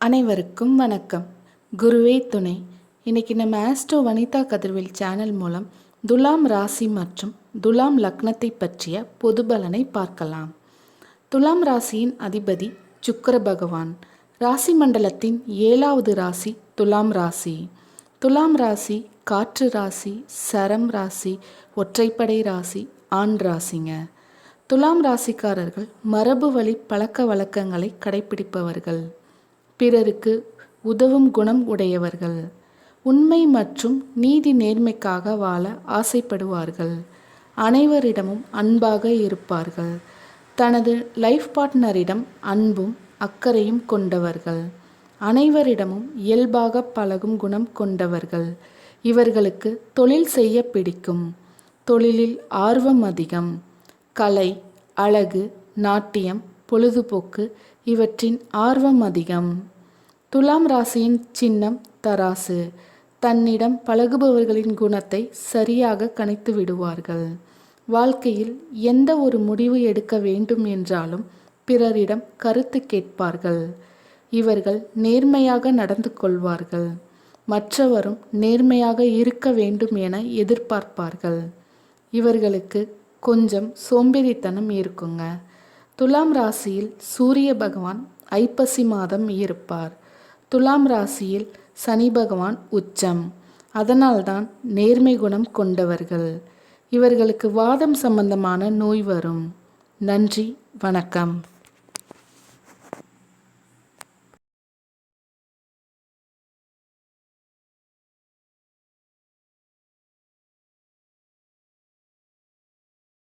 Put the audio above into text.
அனைவருக்கும் வணக்கம். குருவே துணை. இன்னைக்கு நம்ம ஆஸ்ட்ரோ வனிதா கதிர்வேல் சேனல் மூலம் துலாம் ராசி மற்றும் துலாம் லக்னத்தை பற்றிய பொது பலனை பார்க்கலாம். துலாம் ராசியின் அதிபதி சுக்கிர பகவான். ராசி மண்டலத்தின் 7வது ராசி துலாம் ராசி. துலாம் ராசி காற்று ராசி, சரம் ராசி, ஒற்றைப்படை ராசி, ஆண் ராசிங்க. துலாம் ராசிக்காரர்கள் மரபு வழி பழக்க வழக்கங்களை கடைபிடிப்பவர்கள். பிறருக்கு உதவும் குணம் உடையவர்கள். உண்மை மற்றும் நீதி நேர்மைக்காக வாழ ஆசைப்படுவார்கள். அனைவரிடமும் அன்பாக இருப்பார்கள். தனது லைஃப் பார்ட்னரிடம் அன்பும் அக்கறையும் கொண்டவர்கள். அனைவரிடமும் இயல்பாக பழகும் குணம் கொண்டவர்கள். இவர்களுக்கு தொழில் செய்ய பிடிக்கும். தொழிலில் ஆர்வம் அதிகம். கலை, அழகு, நாட்டியம், பொழுதுபோக்கு இவற்றின் ஆர்வம் அதிகம். துலாம் ராசியின் சின்னம் தராசு. தன்னிடம் பழகுபவர்களின் குணத்தை சரியாக கணித்து விடுவார்கள். வாழ்க்கையில் எந்த ஒரு முடிவு எடுக்க வேண்டும் என்றாலும் பிறரிடம் கருத்து கேட்பார்கள். இவர்கள் நேர்மையாக நடந்து கொள்வார்கள். மற்றவரும் நேர்மையாக இருக்க வேண்டும் என எதிர்பார்ப்பார்கள். இவர்களுக்கு கொஞ்சம் சோம்பேறித்தனம் இருக்குங்க. துலாம் ராசியில் சூரிய பகவான் ஐப்பசி மாதம் இருப்பார். துலாம் ராசியில் சனி பகவான் உச்சம். அதனால்தான் நேர்மை குணம் கொண்டவர்கள். இவர்களுக்கு வாதம் சம்பந்தமான நோய் வரும். நன்றி, வணக்கம்.